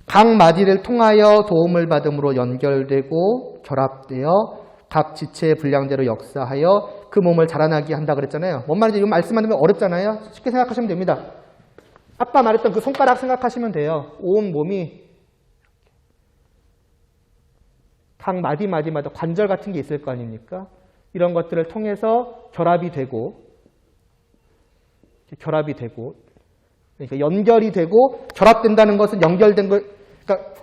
각 마디를 통하여 도움을 받음으로 연결되고 결합되어 각 지체의 분량대로 역사하여 그 몸을 자라나게 한다 그랬잖아요. 뭔 말인지 이거 말씀만 들으면 어렵잖아요. 쉽게 생각하시면 됩니다. 아까 말했던 그 손가락 생각하시면 돼요. 온 몸이 각 마디마디마다 관절 같은 게 있을 거 아닙니까? 이런 것들을 통해서 결합이 되고 그러니까 연결이 되고 결합된다는 것은 연결된 걸 그러니까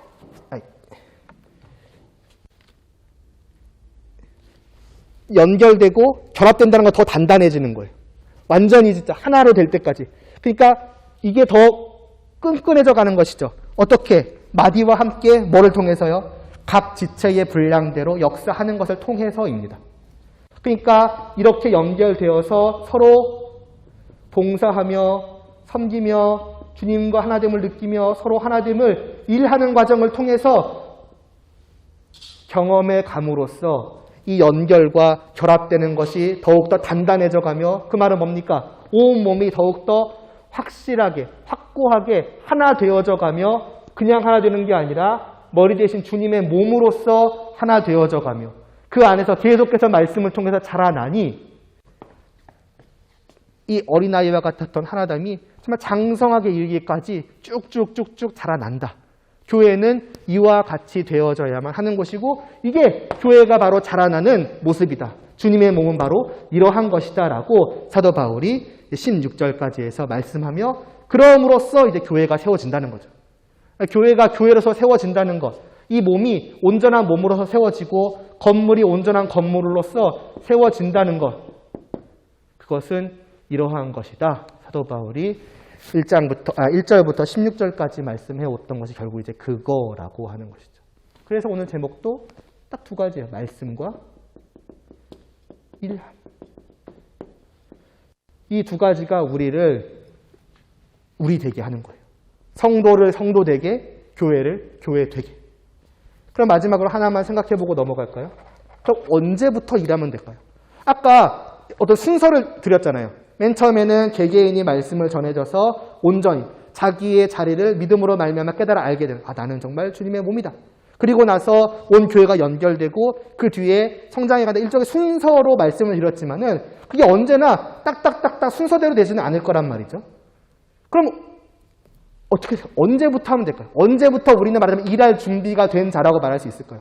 연결되고 결합된다는 건 더 단단해지는 거예요. 완전히 진짜 하나로 될 때까지. 그러니까 이게 더 끈끈해져 가는 것이죠. 어떻게? 마디와 함께 뭐를 통해서요? 각 지체의 분량대로 역사하는 것을 통해서입니다. 그러니까 이렇게 연결되어서 서로 봉사하며 섬기며 주님과 하나됨을 느끼며 서로 하나됨을 일하는 과정을 통해서 경험해 감으로써 이 연결과 결합되는 것이 더욱더 단단해져 가며 그 말은 뭡니까? 온몸이 더욱더 확실하게, 확고하게 하나 되어져 가며 그냥 하나 되는 게 아니라 머리 대신 주님의 몸으로서 하나 되어져 가며 그 안에서 계속해서 말씀을 통해서 자라나니 이 어린아이와 같았던 하나됨이 정말 장성하게 이르기까지 쭉쭉쭉쭉 자라난다. 교회는 이와 같이 되어져야만 하는 것이고 이게 교회가 바로 자라나는 모습이다. 주님의 몸은 바로 이러한 것이다 라고 사도 바울이 16절까지 해서 말씀하며 그럼으로써 이제 교회가 세워진다는 거죠. 교회가 교회로서 세워진다는 것. 이 몸이 온전한 몸으로서 세워지고 건물이 온전한 건물로서 세워진다는 것. 그것은 이러한 것이다. 사도 바울이 1절부터 16절까지 말씀해 왔던 것이 결국 이제 그거라고 하는 것이죠. 그래서 오늘 제목도 딱 두 가지예요. 말씀과 일함. 이 두 가지가 우리를 우리 되게 하는 거예요. 성도를 성도 되게, 교회를 교회 되게. 그럼 마지막으로 하나만 생각해보고 넘어갈까요? 그럼 언제부터 일하면 될까요? 아까 어떤 순서를 드렸잖아요. 맨 처음에는 개개인이 말씀을 전해져서 온전히 자기의 자리를 믿음으로 말미암아 깨달아 알게 되는 나는 정말 주님의 몸이다. 그리고 나서 온 교회가 연결되고 그 뒤에 성장해가는 일종의 순서로 말씀을 드렸지만은 그게 언제나 딱딱딱딱 순서대로 되지는 않을 거란 말이죠. 그럼 어떻게 언제부터 하면 될까요? 언제부터 우리는 말하자면 일할 준비가 된 자라고 말할 수 있을까요?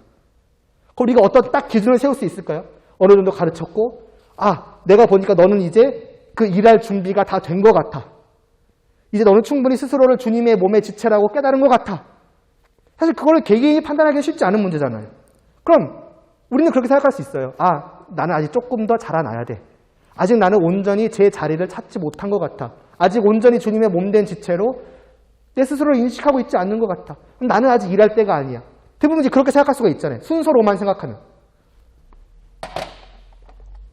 그럼 우리가 어떤 딱 기준을 세울 수 있을까요? 어느 정도 가르쳤고 내가 보니까 너는 이제 그 일할 준비가 다 된 것 같아. 이제 너는 충분히 스스로를 주님의 몸의 지체라고 깨달은 것 같아. 사실 그거를 개개인이 판단하기 쉽지 않은 문제잖아요. 그럼 우리는 그렇게 생각할 수 있어요. 나는 아직 조금 더 자라나야 돼. 아직 나는 온전히 제 자리를 찾지 못한 것 같아. 아직 온전히 주님의 몸된 지체로 내 스스로를 인식하고 있지 않는 것 같아. 그럼 나는 아직 일할 때가 아니야. 대부분 이제 그렇게 생각할 수가 있잖아요. 순서로만 생각하면.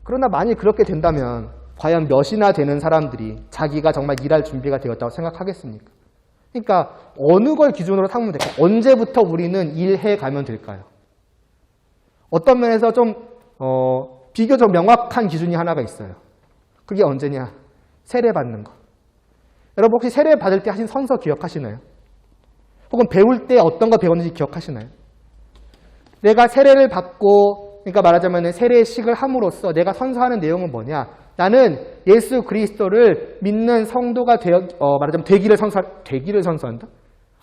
그러나 만일 그렇게 된다면 과연 몇이나 되는 사람들이 자기가 정말 일할 준비가 되었다고 생각하겠습니까? 그러니까 어느 걸 기준으로 삼으면 될까요? 언제부터 우리는 일해 가면 될까요? 어떤 면에서 좀 비교적 명확한 기준이 하나가 있어요. 그게 언제냐? 세례 받는 거. 여러분 혹시 세례 받을 때 하신 선서 기억하시나요? 혹은 배울 때 어떤 거 배웠는지 기억하시나요? 내가 세례를 받고 그러니까 말하자면 세례식을 함으로써 내가 선서하는 내용은 뭐냐? 나는 예수 그리스도를 믿는 성도가 말하자면 되기를 선서한다?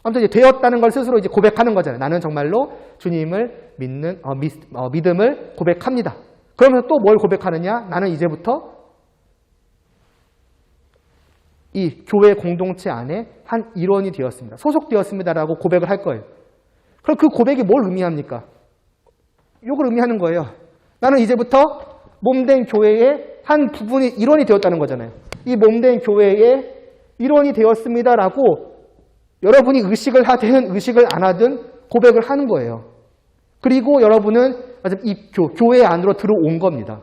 아무튼 이제 되었다는 걸 스스로 이제 고백하는 거잖아요. 나는 정말로 주님을 믿는 믿음을 고백합니다. 그러면서 또 뭘 고백하느냐? 나는 이제부터 이 교회 공동체 안에 한 일원이 되었습니다. 소속되었습니다라고 고백을 할 거예요. 그럼 그 고백이 뭘 의미합니까? 이걸 의미하는 거예요. 나는 이제부터 몸된 교회의 한 부분이 일원이 되었다는 거잖아요. 이 몸된 교회의 일원이 되었습니다라고 여러분이 의식을 하든 의식을 안 하든 고백을 하는 거예요. 그리고 여러분은 이 교회 안으로 들어온 겁니다.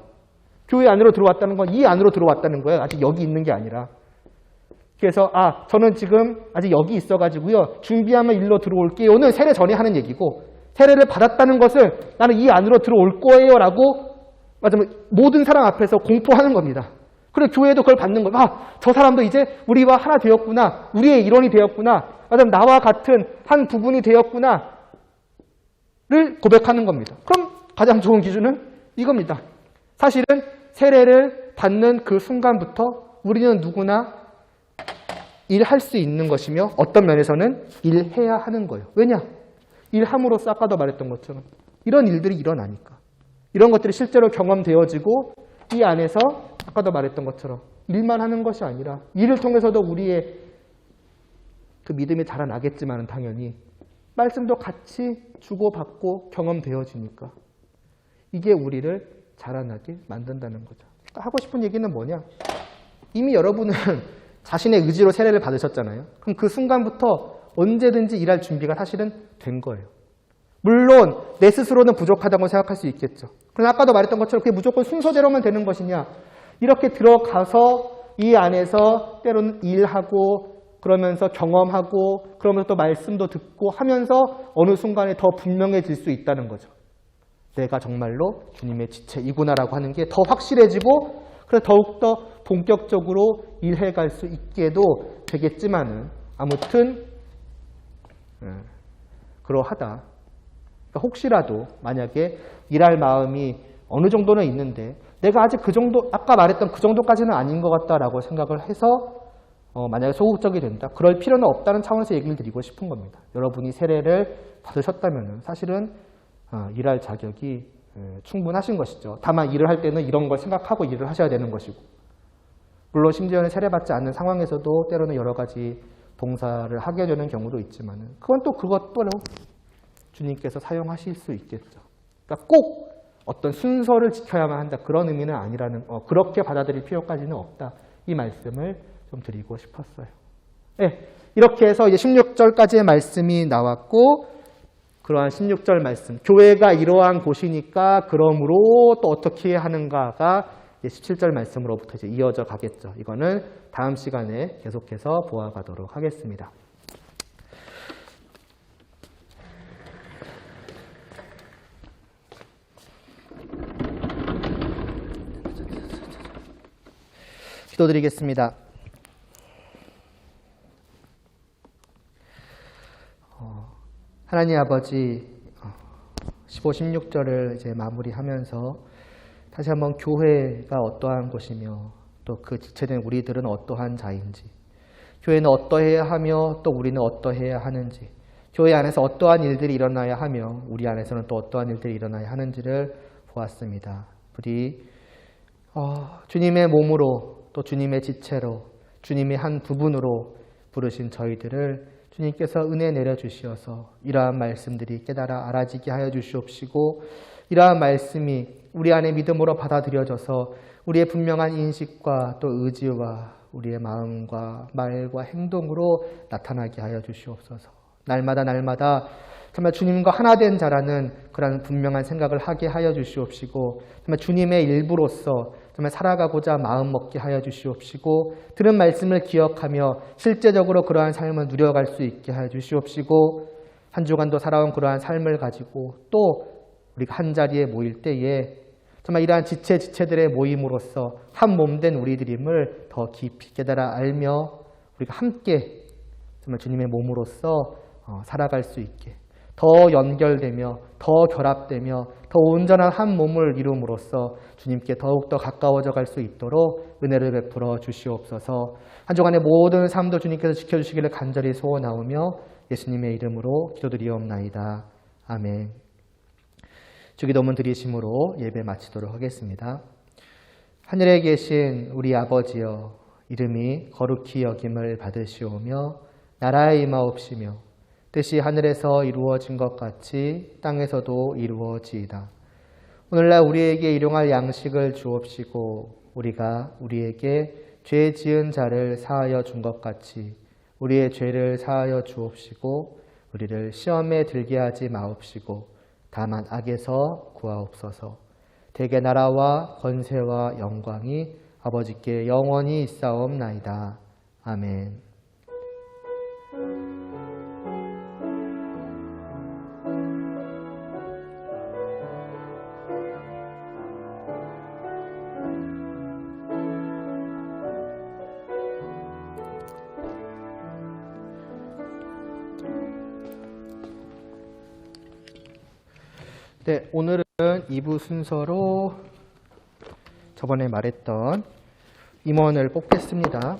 교회 안으로 들어왔다는 건 이 안으로 들어왔다는 거예요. 아직 여기 있는 게 아니라. 그래서 저는 지금 아직 여기 있어가지고요. 준비하면 일로 들어올게요는 세례 전에 하는 얘기고 세례를 받았다는 것을 나는 이 안으로 들어올 거예요 라고 모든 사람 앞에서 공포하는 겁니다. 그리고 교회도 그걸 받는 거예요. 저 사람도 이제 우리와 하나 되었구나. 우리의 일원이 되었구나. 나와 같은 한 부분이 되었구나. 를 고백하는 겁니다. 그럼 가장 좋은 기준은 이겁니다. 사실은 세례를 받는 그 순간부터 우리는 누구나 일할 수 있는 것이며 어떤 면에서는 일해야 하는 거예요. 왜냐? 일함으로써 아까도 말했던 것처럼 이런 일들이 일어나니까. 이런 것들이 실제로 경험되어지고 이 안에서 아까도 말했던 것처럼 일만 하는 것이 아니라 일을 통해서도 우리의 그 믿음이 자라나겠지만 당연히 말씀도 같이 주고받고 경험되어지니까 이게 우리를 자라나게 만든다는 거죠. 그러니까 하고 싶은 얘기는 뭐냐? 이미 여러분은 자신의 의지로 세례를 받으셨잖아요. 그럼 그 순간부터 언제든지 일할 준비가 사실은 된 거예요. 물론 내 스스로는 부족하다고 생각할 수 있겠죠. 그러나 아까도 말했던 것처럼 그게 무조건 순서대로만 되는 것이냐. 이렇게 들어가서 이 안에서 때로는 일하고 그러면서 경험하고 그러면서 또 말씀도 듣고 하면서 어느 순간에 더 분명해질 수 있다는 거죠. 내가 정말로 주님의 지체이구나라고 하는 게 더 확실해지고 그래서 더욱더 본격적으로 일해갈 수 있게도 되겠지만은 아무튼 그러하다. 그러니까 혹시라도 만약에 일할 마음이 어느 정도는 있는데 내가 아직 그 정도 아까 말했던 그 정도까지는 아닌 것 같다라고 생각을 해서 만약에 소극적이 된다. 그럴 필요는 없다는 차원에서 얘기를 드리고 싶은 겁니다. 여러분이 세례를 받으셨다면 사실은 일할 자격이 충분하신 것이죠. 다만 일을 할 때는 이런 걸 생각하고 일을 하셔야 되는 것이고 물론 심지어는 세례받지 않는 상황에서도 때로는 여러 가지 봉사를 하게 되는 경우도 있지만 그건 또 그것도 주님께서 사용하실 수 있겠죠. 그러니까 꼭 어떤 순서를 지켜야만 한다. 그런 의미는 아니라는 그렇게 받아들일 필요까지는 없다. 이 말씀을 좀 드리고 싶었어요. 네, 이렇게 해서 이제 16절까지의 말씀이 나왔고 그러한 16절 말씀 교회가 이러한 곳이니까 그러므로 또 어떻게 하는가가 17절 말씀으로부터 이제 이어져 가겠죠. 이거는 다음 시간에 계속해서 보아가도록 하겠습니다. 기도드리겠습니다. '하나님 아버지 15, 16절을 이제 마무리하면서 다시 한번 교회가 어떠한 곳이며 또 그 지체된 우리들은 어떠한 자인지 교회는 어떠해야 하며 또 우리는 어떠해야 하는지 교회 안에서 어떠한 일들이 일어나야 하며 우리 안에서는 또 어떠한 일들이 일어나야 하는지를 보았습니다. 부디 주님의 몸으로 또 주님의 지체로 주님의 한 부분으로 부르신 저희들을 주님께서 은혜 내려주시어서 이러한 말씀들이 깨달아 알아지게 하여 주시옵시고 이러한 말씀이 우리 안에 믿음으로 받아들여져서 우리의 분명한 인식과 또 의지와 우리의 마음과 말과 행동으로 나타나게 하여 주시옵소서. 날마다 정말 주님과 하나 된 자라는 그런 분명한 생각을 하게 하여 주시옵시고 정말 주님의 일부로서 정말 살아가고자 마음 먹게 하여 주시옵시고 들은 말씀을 기억하며 실제적으로 그러한 삶을 누려갈 수 있게 하여 주시옵시고 한 주간도 살아온 그러한 삶을 가지고 또 우리가 한 자리에 모일 때에 정말 이러한 지체들의 모임으로써 한 몸된 우리들임을 더 깊이 깨달아 알며 우리가 함께 정말 주님의 몸으로서 살아갈 수 있게 더 연결되며 더 결합되며 더 온전한 한 몸을 이룸으로써 주님께 더욱더 가까워져 갈 수 있도록 은혜를 베풀어 주시옵소서. 한 주간의 모든 삶도 주님께서 지켜주시기를 간절히 소원하오며 예수님의 이름으로 기도드리옵나이다. 아멘. 주기도문 드리심으로 예배 마치도록 하겠습니다. 하늘에 계신 우리 아버지여 이름이 거룩히 여김을 받으시오며 나라에 임하옵시며 뜻이 하늘에서 이루어진 것 같이 땅에서도 이루어지이다. 오늘날 우리에게 일용할 양식을 주옵시고 우리가 우리에게 죄 지은 자를 사하여 준 것 같이 우리의 죄를 사하여 주옵시고 우리를 시험에 들게 하지 마옵시고 다만 악에서 구하옵소서. 대개 나라와 권세와 영광이 아버지께 영원히 있사옵나이다. 아멘. 네, 오늘은 2부 순서로 저번에 말했던 임원을 뽑겠습니다.